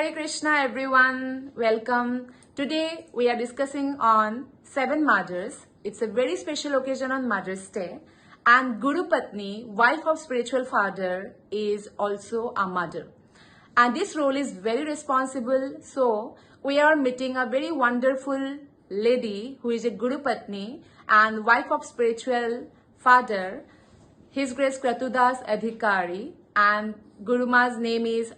Hare Krishna everyone, welcome. Today we are discussing on 7 mothers. It's a very special occasion on Mother's Day, and Guru Patni, wife of spiritual father, is also a mother. And this role is very responsible, so we are meeting a very wonderful lady who is a Guru Patni and wife of spiritual father, His Grace Kratudas Adhikari, and Guruma's name is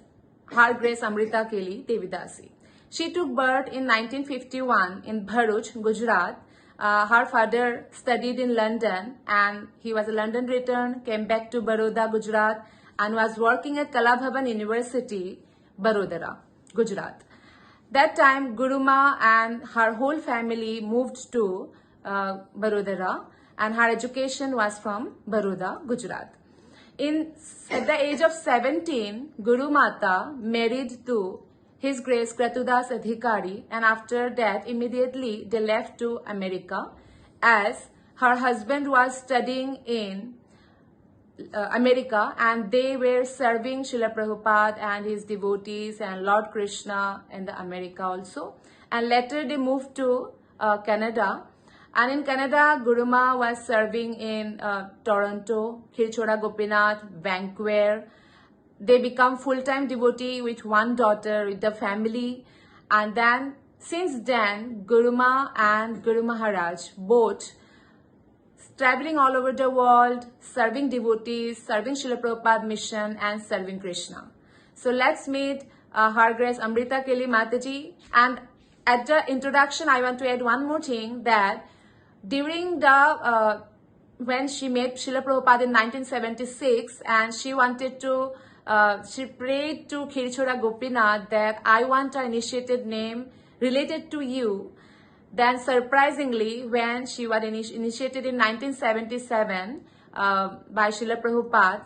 HG Amrita Keli Devi Dasi. She took birth in 1951 in Bharuch, Gujarat. Her father studied in London and he was a London return, came back to Baroda, Gujarat, and was working at Kalabhavan University, Barodara, Gujarat. That time, Guruma and her whole family moved to Barodara, and her education was from Baroda, Gujarat. At the age of 17, Guru Mata married to His Grace Kratudas Adhikari, and after that immediately they left to America, as her husband was studying in America and they were serving Srila Prabhupada and his devotees and Lord Krishna in the America also. And later they moved to Canada. And in Canada, Guruma was serving in Toronto, Khirchora Gopinath, Vancouver. They become full-time devotee with one daughter, with the family. And then, since then, Guruma and Guru Maharaj both traveling all over the world, serving devotees, serving Srila Prabhupada mission, and serving Krishna. So let's meet Her Grace Amrita Keli Mataji. And at the introduction, I want to add one more thing, that during the when she met Srila Prabhupada in 1976, and she wanted to, she prayed to Khirchora Gopinath that I want an initiated name related to you. Then surprisingly, when she was initiated in 1977 by Srila Prabhupada,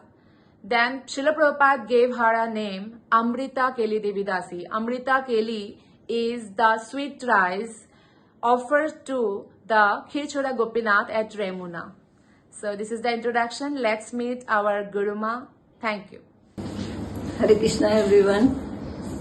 then Srila Prabhupada gave her a name, Amrita Keli Devi Dasi. Amrita Keli is the sweet rice offered to the Khirchora Gopinath at Remuna. So this is the introduction. Let's meet our Guruma. Thank you. Hare Krishna everyone.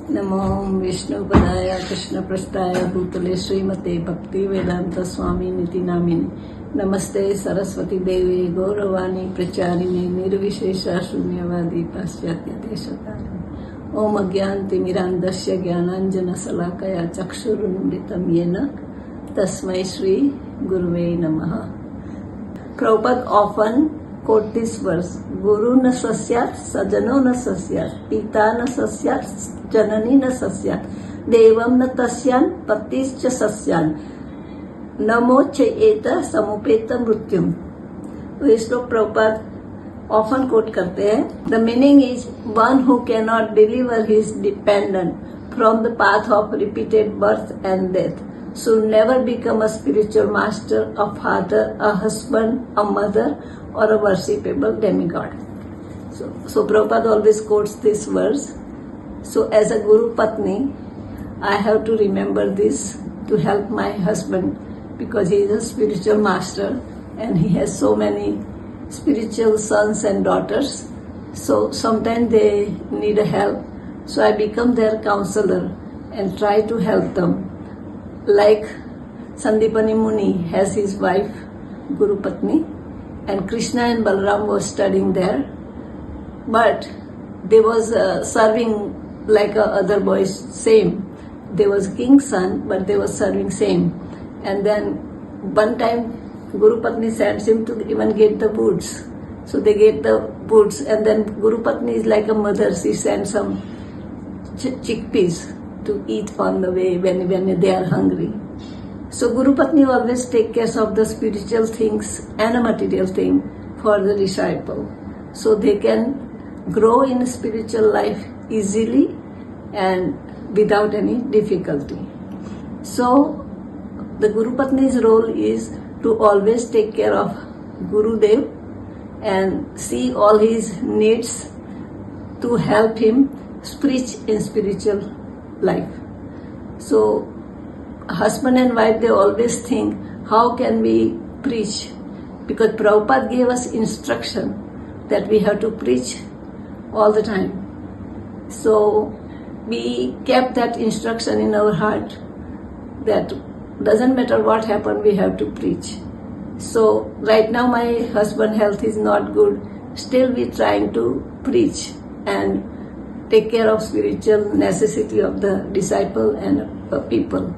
Namo Vishnu Padaya Krishna Prasthaya Bhutale Srimate Bhakti Vedanta Swami Niti Namini. Namaste Saraswati Devi Gauravani Pracharini Nirvishesha Shunyavadi Paschatya Deshatari. Om Agyanti Mirandasya Gyananjana Salakaya Chakshurunumritam Yena Tasmai Shri Guruve Namaha. Prabhupada often quote this verse, Guru na sasyat, sajano na sasyat, pita na sasyat, janani na sasyat, devam na tasyan, patis cha sasyan, namo che eta samupeta mrutyum. Vaishnavi Prabhupada often quote karte hai. The meaning is, one who cannot deliver his dependent from the path of repeated birth and death should never become a spiritual master, a father, a husband, a mother, or a worshipable demigod. So Prabhupada always quotes this verse. So as a Guru Patni, I have to remember this to help my husband, because he is a spiritual master and he has so many spiritual sons and daughters. So sometimes they need a help. So I become their counselor and try to help them. Like Sandipani Muni has his wife Guru Patni, and Krishna and Balaram was studying there, but they was serving like other boys, same. They was king's son, but they was serving same. And then one time Guru Patni sends him to even get the foods. So they get the foods, and then Guru Patni is like a mother. She sends some chickpeas to eat on the way when they are hungry. So Guru Patni always take care of the spiritual things and a material thing for the disciple, so they can grow in spiritual life easily and without any difficulty. So the Guru Patni's role is to always take care of Gurudev and see all his needs to help him preach in spiritual life. So husband and wife, they always think, how can we preach? Because Prabhupada gave us instruction that we have to preach all the time. So we kept that instruction in our heart that doesn't matter what happened, we have to preach. So right now my husband health is not good. Still we trying to preach and take care of spiritual necessity of the disciple and people.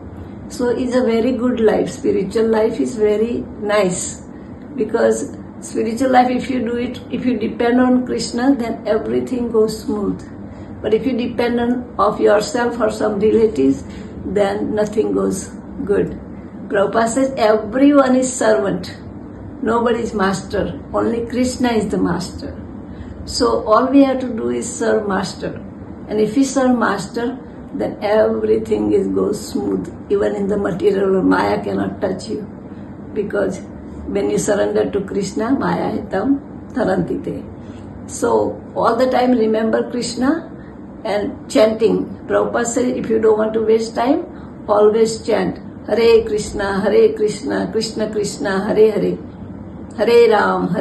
So it's a very good life. Spiritual life is very nice because spiritual life, if you do it, if you depend on Krishna, then everything goes smooth. But if you depend on of yourself or some relatives, then nothing goes good. Prabhupada says everyone is servant. Nobody is master. Only Krishna is the master. So all we have to do is serve master. And if we serve master, then everything goes smooth. Even in the material world, Maya cannot touch you. Because when you surrender to Krishna, Maya hitam tarantite. So all the time remember Krishna and chanting. Prabhupada said if you don't want to waste time, always chant Hare Krishna, Krishna Krishna, Hare Hare. Hare Ram,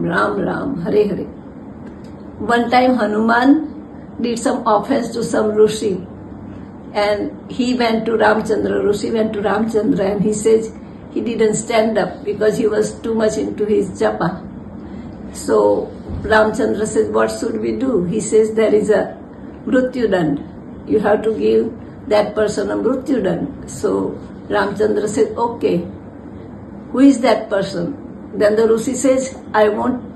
Ram Ram, Hare Hare. One time Hanuman did some offense to some Rishi and he went to Ramchandra. Rishi went to Ramchandra and he says he didn't stand up because he was too much into his japa. So Ramchandra says, what should we do? He says there is a mrutyudand. You have to give that person a mrutyudand. So Ramchandra says, okay, who is that person? Then the Rishi says,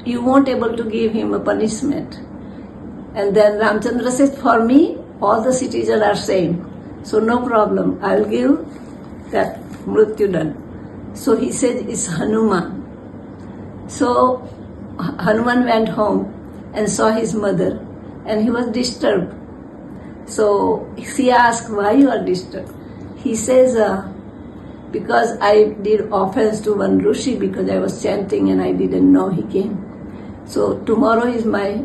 you won't able to give him a punishment. And then Ramchandra says, for me, all the citizens are same. So no problem, I'll give that mrutyudand. So he says, it's Hanuman. So Hanuman went home and saw his mother and he was disturbed. So she asked, why you are disturbed? He says, because I did offense to one Rishi because I was chanting and I didn't know he came. So tomorrow is my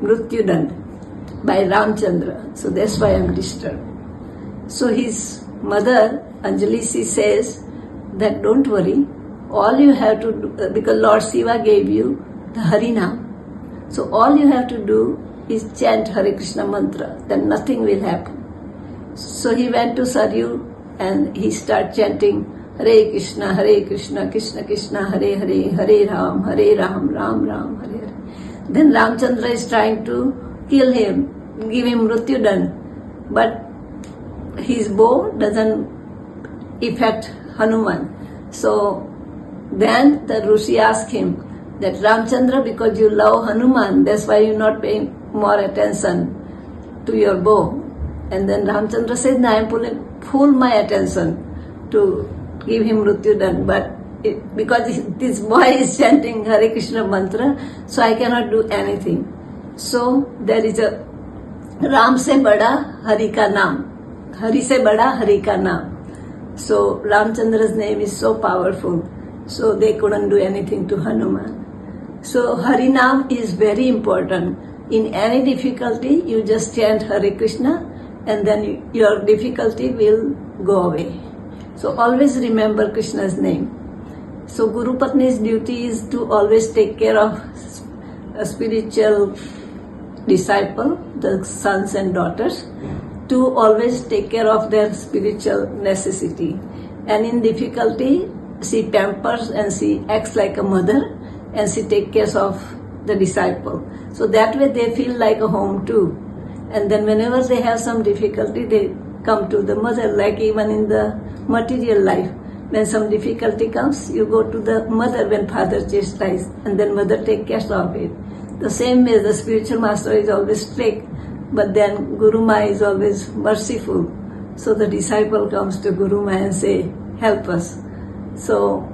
mrutyudand by Ramchandra. So that's why I'm disturbed. So his mother, Anjali, she says that don't worry, all you have to do, because Lord Shiva gave you the Harinam. So all you have to do is chant Hare Krishna mantra, then nothing will happen. So he went to Saryu and he started chanting Hare Krishna, Krishna Krishna, Hare Hare, Hare Ram, Ram Ram, Hare Hare. Then Ramchandra is trying to kill him, give him mrutyudand, but his bow doesn't affect Hanuman. So then the Rishi asked him that Ramchandra, because you love Hanuman, that's why you're not paying more attention to your bow. And then Ramchandra said, no, I'm pulling full my attention to give him mrutyudand, but because this boy is chanting Hare Krishna mantra, so I cannot do anything. So there is a Ram se bada Hari ka naam. Hari se bada Hari ka naam. So Ramchandra's name is so powerful. So they couldn't do anything to Hanuman. So Harinam is very important. In any difficulty, you just chant Hare Krishna and then your difficulty will go away. So always remember Krishna's name. So Guru Patni's duty is to always take care of a spiritual disciple, the sons and daughters, to always take care of their spiritual necessity. And in difficulty, she pampers and she acts like a mother and she takes care of the disciple. So that way they feel like a home too. And then whenever they have some difficulty, they come to the mother, like even in the material life. When some difficulty comes, you go to the mother when father chastises, and then mother takes care of it. The same way the spiritual master is always strict, but then Guru Ma is always merciful. So the disciple comes to Guru Ma and say, help us. So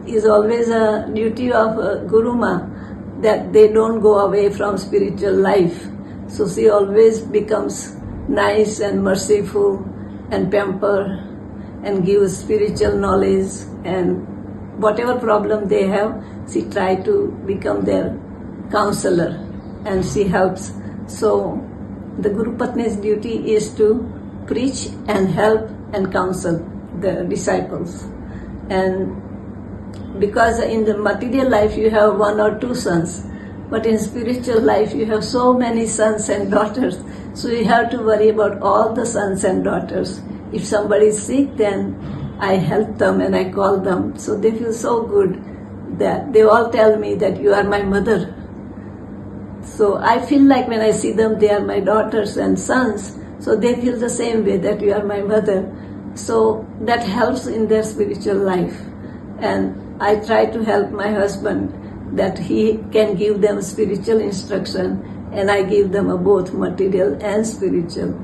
it's always a duty of Guru Ma that they don't go away from spiritual life. So she always becomes nice and merciful and pamper and gives spiritual knowledge, and whatever problem they have, she try to become their counselor and she helps. So the Guru Patni's duty is to preach and help and counsel the disciples. And because in the material life you have one or two sons, But in spiritual life, you have so many sons and daughters. So you have to worry about all the sons and daughters. If somebody is sick, then I help them and I call them. So they feel so good that they all tell me that you are my mother. So I feel like when I see them, they are my daughters and sons. So they feel the same way that you are my mother. So that helps in their spiritual life. And I try to help my husband that he can give them spiritual instruction, and I give them both material and spiritual.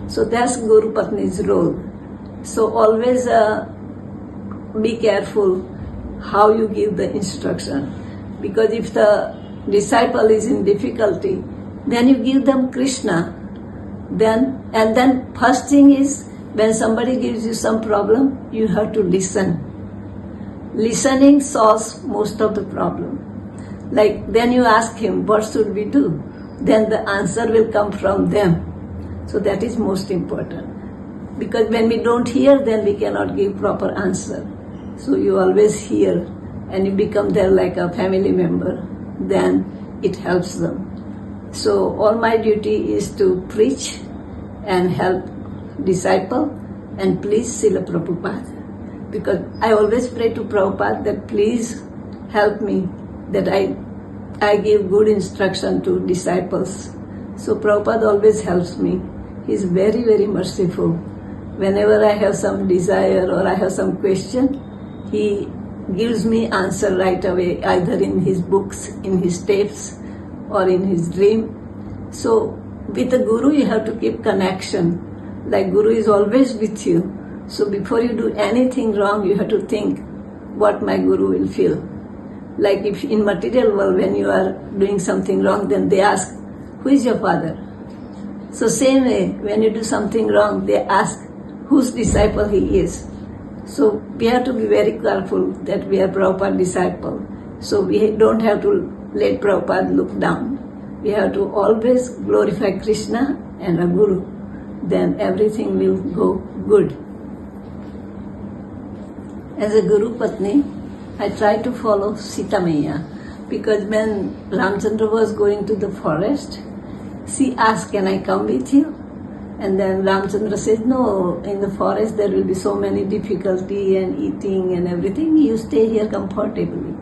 So that's Guru Patni's role. So always be careful how you give the instruction, because if the disciple is in difficulty, then you give them Krishna. Then first thing is, when somebody gives you some problem, you have to listen. Listening solves most of the problem. Like then you ask him, what should we do? Then the answer will come from them. So that is most important. Because when we don't hear, then we cannot give proper answer. So you always hear and you become there like a family member. Then it helps them. So all my duty is to preach and help disciple and please Srila Prabhupada. Because I always pray to Prabhupada that please help me, that I give good instruction to disciples. So Prabhupada always helps me. He's very, very merciful. Whenever I have some desire or I have some question, he gives me answer right away, either in his books, in his tapes, or in his dream. So with the Guru, you have to keep connection. Like Guru is always with you. So before you do anything wrong, you have to think what my Guru will feel. Like if in material world, when you are doing something wrong, then they ask, who is your father? So same way, when you do something wrong, they ask whose disciple he is. So we have to be very careful that we are Prabhupada disciple. So we don't have to let Prabhupada look down. We have to always glorify Krishna and a Guru. Then everything will go good. As a Guru Patni, I try to follow Sita Maiya, because when Ramchandra was going to the forest, she asked, can I come with you? And then Ramchandra said, no, in the forest there will be so many difficulty and eating and everything, you stay here comfortably.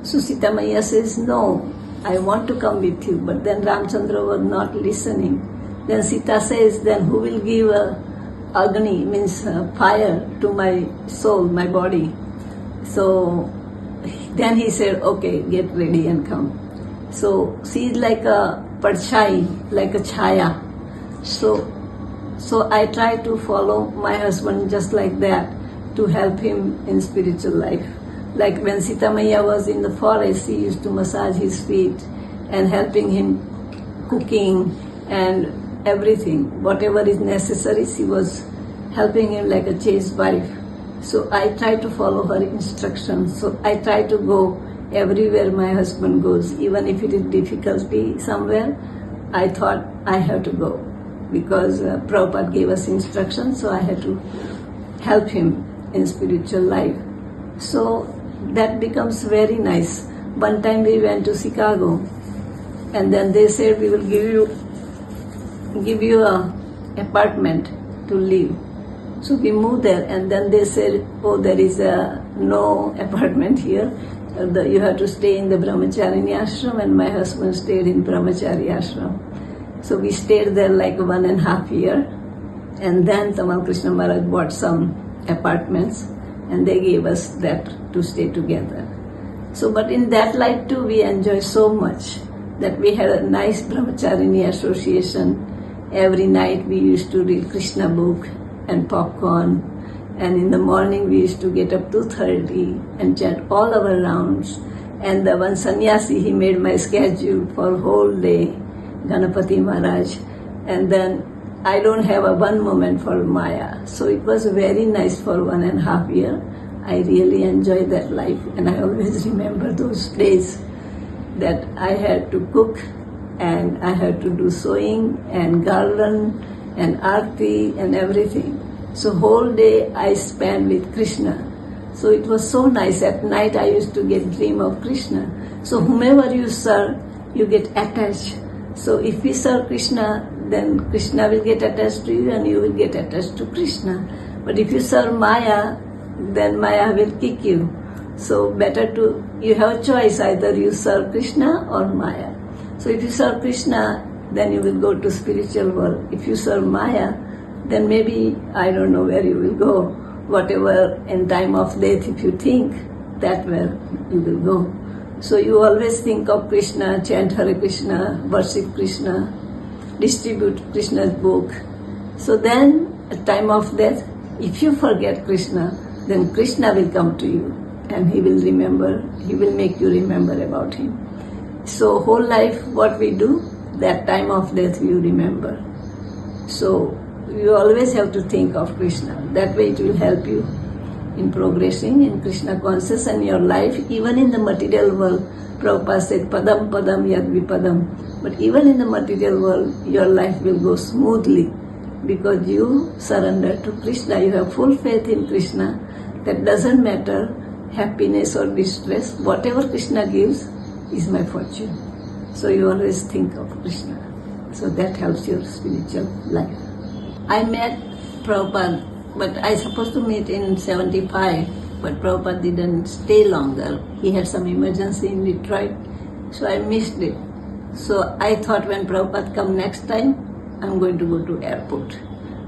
So Sita Maiya says, no, I want to come with you. But then Ramchandra was not listening. Then Sita says, then who will give Agni, means fire, to my soul, my body? So then he said, okay, get ready and come. So she is like a parchai, like a chaya. So I try to follow my husband just like that, to help him in spiritual life. Like when Sita Maiya was in the forest, she used to massage his feet and helping him cooking and everything. Whatever is necessary, she was helping him like a chaste wife. So I try to follow her instructions. So I try to go everywhere my husband goes. Even if it is difficulty somewhere, I thought I have to go. Because Prabhupada gave us instructions, so I had to help him in spiritual life. So that becomes very nice. One time we went to Chicago, and then they said, we will give you a apartment to live. So we moved there, and then they said, oh, there is no apartment here. You have to stay in the Brahmacharini ashram, and my husband stayed in Brahmachari ashram. So we stayed there like 1.5 years, and then Tamal Krishna Maharaj bought some apartments, and they gave us that to stay together. So, but in that life too, we enjoy so much that we had a nice Brahmacharini association. Every night we used to read Krishna book and popcorn, and in the morning we used to get up 2:30 and chant all our rounds. And the one sannyasi, he made my schedule for whole day, Ganapati Maharaj, and then I don't have one moment for Maya. So it was very nice for 1.5 years. I really enjoyed that life, and I always remember those days that I had to cook, and I had to do sewing and garland and arti and everything. So whole day I spent with Krishna. So it was so nice. At night I used to get dream of Krishna. So whomever you serve, you get attached. So if we serve Krishna, then Krishna will get attached to you and you will get attached to Krishna. But if you serve Maya, then Maya will kick you. So you have a choice, either you serve Krishna or Maya. So if you serve Krishna, then you will go to spiritual world. If you serve Maya, then maybe, I don't know where you will go. Whatever in time of death, if you think, that where you will go. So you always think of Krishna, chant Hare Krishna, worship Krishna, distribute Krishna's book. So then, at time of death, if you forget Krishna, then Krishna will come to you and he will make you remember about him. So whole life what we do, that time of death you remember. So you always have to think of Krishna. That way it will help you in progressing in Krishna consciousness and your life, even in the material world. Prabhupada said, Padam Padam Yad Vipadam. But even in the material world, your life will go smoothly because you surrender to Krishna. You have full faith in Krishna. That doesn't matter, happiness or distress. Whatever Krishna gives is my fortune. So you always think of Krishna. So that helps your spiritual life. I met Prabhupada, but I supposed to meet in 75, but Prabhupada didn't stay longer. He had some emergency in Detroit, so I missed it. So I thought when Prabhupada come next time, I'm going to go to airport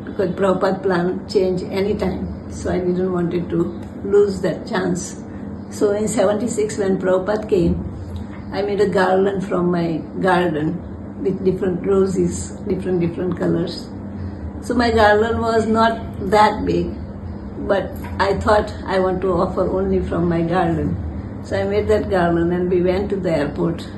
because Prabhupada plan change anytime. So I didn't want it to lose that chance. So in 76 when Prabhupada came, I made a garland from my garden with different roses, different colors. So my garland was not that big, but I thought I want to offer only from my garden. So I made that garland and we went to the airport.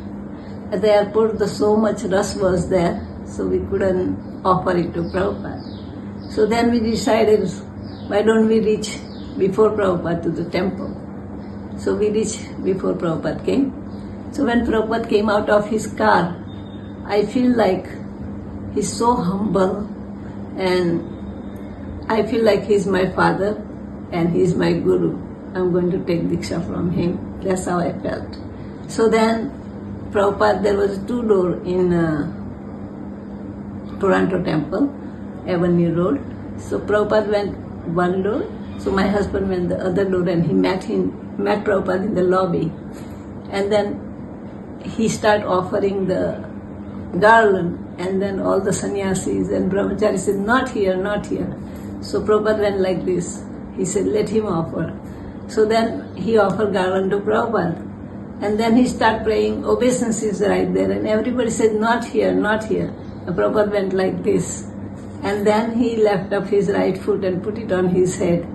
At the airport, so much rush was there, so we couldn't offer it to Prabhupada. So then we decided, why don't we reach before Prabhupada to the temple? So we reached before Prabhupada came. So when Prabhupada came out of his car, I feel like he's so humble and I feel like he's my father and he's my guru. I'm going to take Diksha from him. That's how I felt. So then Prabhupada, there was 2 doors in Toronto Temple, Avenue Road. So Prabhupada went one door, so my husband went the other door and he met Prabhupada in the lobby. And then he started offering the garland, and then all the sannyasis and brahmacharis said, not here, not here. So Prabhupada went like this. He said, let him offer. So then he offered garland to Prabhupada. And then he started praying obeisances right there, and everybody said, not here, not here. And Prabhupada went like this. And then he left up his right foot and put it on his head.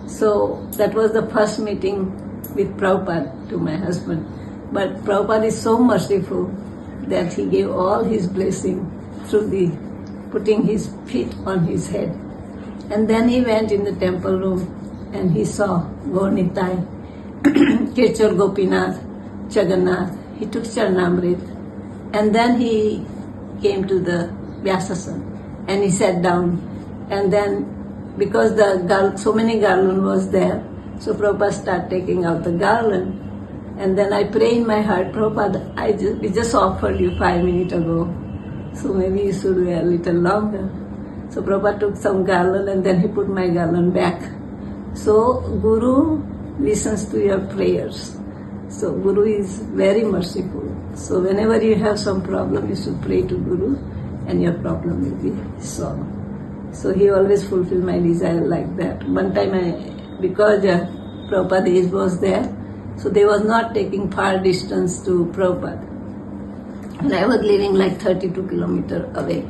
So that was the first meeting with Prabhupada to my husband. But Prabhupada is so merciful that he gave all his blessing through putting his feet on his head. And then he went in the temple room and he saw Gaurnitai, Kirchor Gopinath, Jagannath. He took Charnamrit. And then he came to the Vyasasana and he sat down. And then because so many garland was there, so Prabhupada started taking out the garland. And then I pray in my heart, Prabhupada, we just offered you 5 minutes ago, so maybe you should wait a little longer. So Prabhupada took some garland and then he put my garland back. So Guru listens to your prayers. So Guru is very merciful. So whenever you have some problem, you should pray to Guru and your problem will be solved. So he always fulfilled my desire like that. One time because Prabhupada age was there, so they was not taking far distance to Prabhupada. And I was living like 32 kilometers away.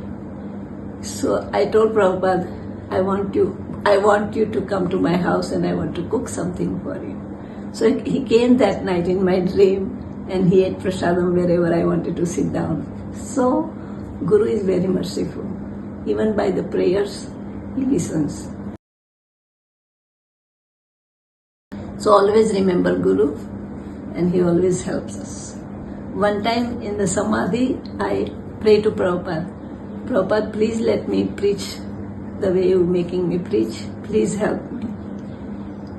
So I told Prabhupada, I want you to come to my house and I want to cook something for you. So he came that night in my dream and he ate prasadam wherever I wanted to sit down. So Guru is very merciful. Even by the prayers, he listens. So always remember Guru and he always helps us. One time in the Samadhi, I prayed to Prabhupada, Prabhupada, please let me preach the way you're making me preach. Please help me.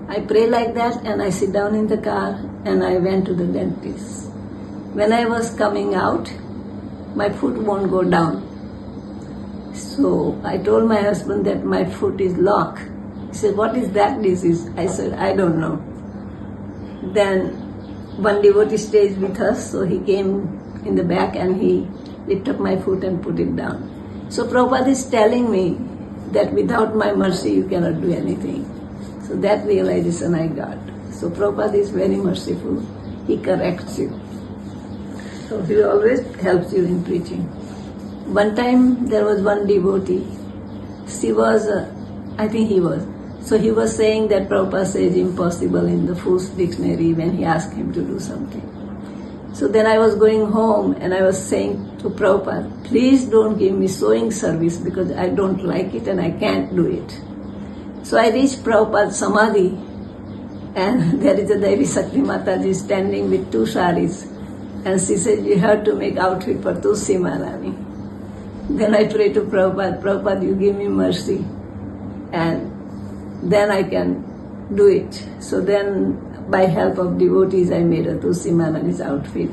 I pray like that and I sit down in the car and I went to the dentist. when I was coming out, my foot won't go down. So I told my husband that my foot is locked. He said, what is that disease? I said, I don't know. Then one devotee stays with us, so he came in the back and he lifted up my foot and put it down. So Prabhupada is telling me that without my mercy you cannot do anything. So that realization I got. So Prabhupada is very merciful. He corrects you. So he always helps you in preaching. One time there was one devotee. She was, I think he was. So he was saying that Prabhupada says impossible in the Fool's Dictionary when he asked him to do something. So then I was going home and I was saying to Prabhupada, please don't give me sewing service because I don't like it and I can't do it. So I reached Prabhupada's Samadhi and there is a Devi Sakti Mataji standing with two saris and she said, you have to make outfit for Tulsi Maharani. Then I prayed to Prabhupada, Prabhupada, you give me mercy and then I can do it. So then by help of devotees I made a Tulsi Maharani's outfit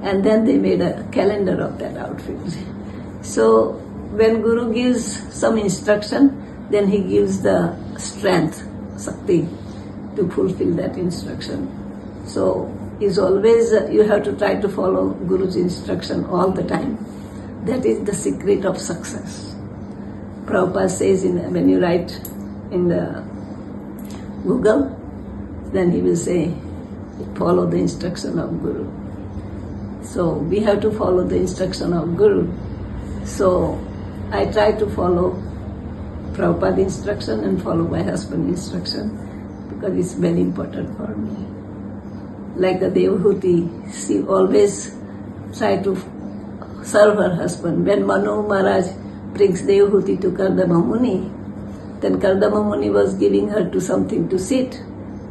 and then they made a calendar of that outfit. So when Guru gives some instruction, then he gives the strength, Sakti, to fulfill that instruction. So it's always, you have to try to follow Guru's instruction all the time. That is the secret of success. Prabhupada says when you write in the Google, then he will say, follow the instruction of Guru. So we have to follow the instruction of Guru. So I try to follow Prabhupada's instruction and follow my husband's instruction because it's very important for me. Like the Devahuti, she always try to serve her husband. When Manu Maharaj brings Devahuti to Kardama Muni, then Kardama Muni was giving her to something to sit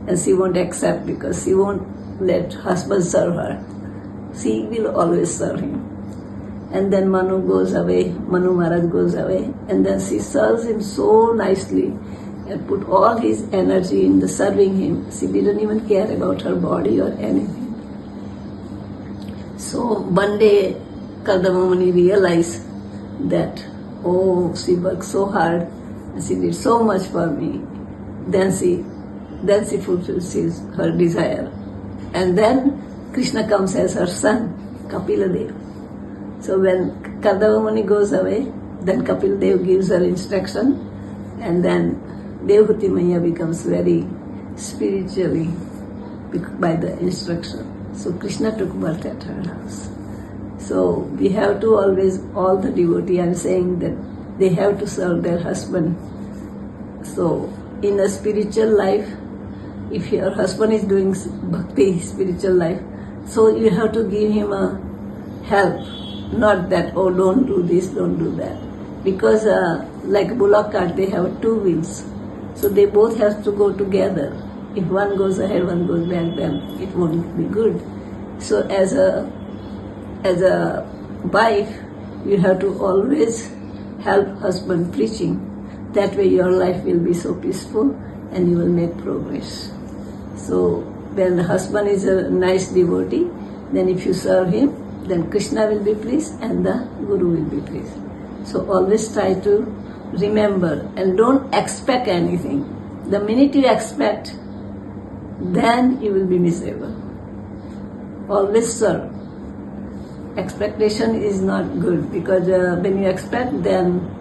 and she won't accept because she won't let husband serve her. She will always serve him. And then Manu goes away, Manu Maharaj goes away, and then she serves him so nicely and put all his energy in the serving him. She didn't even care about her body or anything. So one day Kardama Muni realized that, oh, she worked so hard and she did so much for me. Then she fulfills her desire. And then Krishna comes as her son, Kapila Dev. So when Kardama Muni goes away, then Kapila Dev gives her instruction and then Devahuti Maya becomes very spiritually by the instruction. So Krishna took birth at her house. So we have to always, all the devotees, I'm saying that they have to serve their husband. So in a spiritual life, if your husband is doing bhakti, spiritual life, so you have to give him a help. Not that, oh, don't do this, don't do that. Because like bullock cart, they have two wheels. So they both have to go together. If one goes ahead, one goes back, then it won't be good. So as a wife, you have to always help husband preaching. That way your life will be so peaceful and you will make progress. So when the husband is a nice devotee, then if you serve him, then Krishna will be pleased and the Guru will be pleased. So always try to remember and don't expect anything. The minute you expect, then you will be miserable. Always serve. Expectation is not good because when you expect, then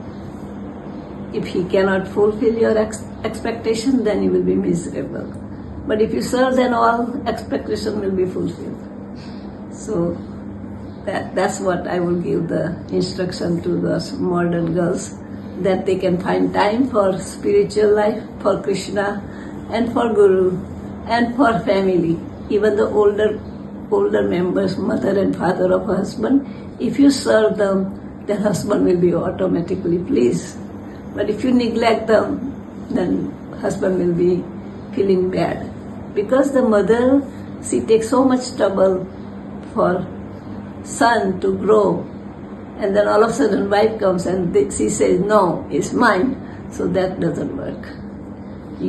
if he cannot fulfill your expectation, then you will be miserable. But if you serve, then all expectation will be fulfilled. So that's what I will give the instruction to those modern girls, that they can find time for spiritual life, for Krishna, and for Guru, and for family. Even the older members, mother and father of a husband, if you serve them, their husband will be automatically pleased. But if you neglect them, then husband will be feeling bad. Because the mother, she takes so much trouble for son to grow, and then all of a sudden wife comes and she says, no, it's mine. So that doesn't work.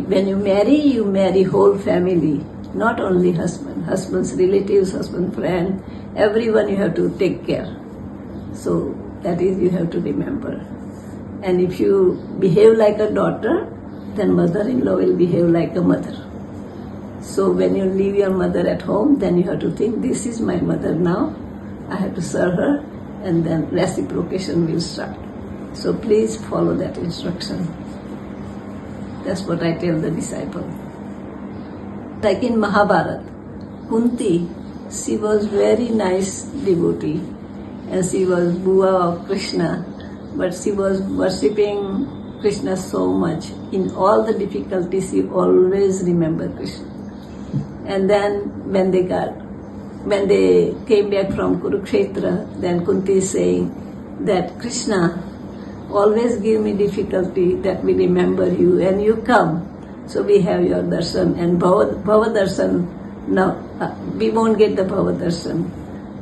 When you marry whole family, not only husband, husband's relatives, husband friend, everyone you have to take care. So that is you have to remember. And if you behave like a daughter, then mother-in-law will behave like a mother. So when you leave your mother at home, then you have to think, this is my mother now, I have to serve her, and then reciprocation will start. So please follow that instruction. That's what I tell the disciple. Like in Mahabharata, Kunti, she was very nice devotee, and she was Bua of Krishna, but she was worshipping Krishna so much. In all the difficulties, she always remembered Krishna. And then when they came back from Kurukshetra, then Kunti is saying that Krishna, always give me difficulty that we remember you, and you come. So we have your darshan, and Bhava darshan, now we won't get the Bhava darshan.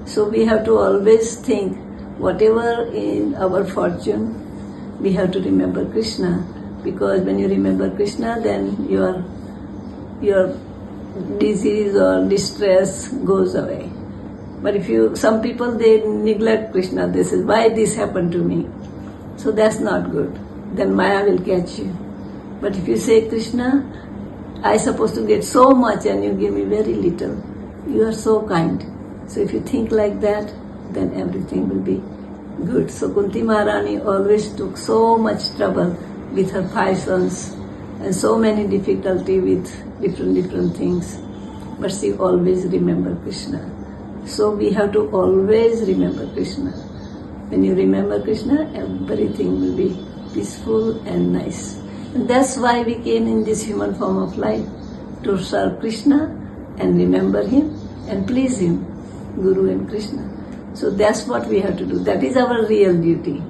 So we have to always think, whatever in our fortune, we have to remember Krishna, because when you remember Krishna, then your disease or distress goes away. But if some people, they neglect Krishna, they say, why this happened to me? So that's not good. Then Maya will catch you. But if you say, Krishna, I supposed to get so much and you give me very little, you are so kind. So if you think like that, then everything will be good. So Kunti Maharani always took so much trouble with her 5 sons and so many difficulty with different things. But she always remembered Krishna. So we have to always remember Krishna. When you remember Krishna, everything will be peaceful and nice. And that's why we came in this human form of life, to serve Krishna and remember Him and please Him, Guru and Krishna. So that's what we have to do. That is our real duty.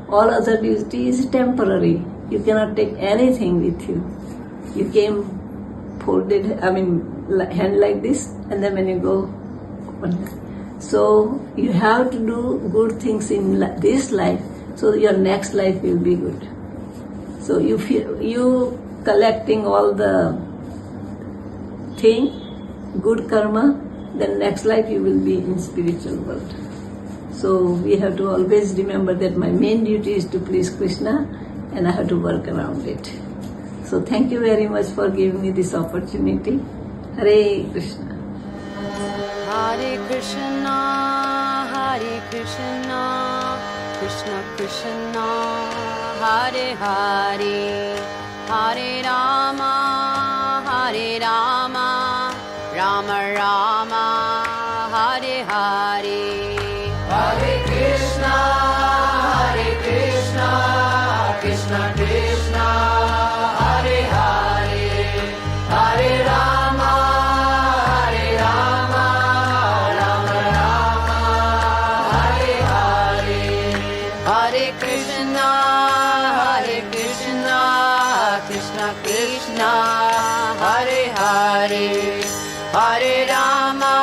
All other duty is temporary. You cannot take anything with you. You came folded, hand like this, and then when you go, so you have to do good things in this life, so your next life will be good. So you collecting all the thing, good karma, then next life you will be in spiritual world. So we have to always remember that my main duty is to please Krishna, and I have to work around it. So thank you very much for giving me this opportunity. Hare Krishna. Hare Krishna, Hare Krishna, Krishna Krishna, Hare Hare, Hare Rama, Hare Rama, Rama Rama, Hare Hare. Hare Krishna, Hare Krishna, Krishna Krishna, Hare Hare, Hare Rama, Hare Rama, Rama Rama, Hare Hare. Hare Krishna, Hare Krishna, Krishna Krishna, Hare Hare, Hare Rama,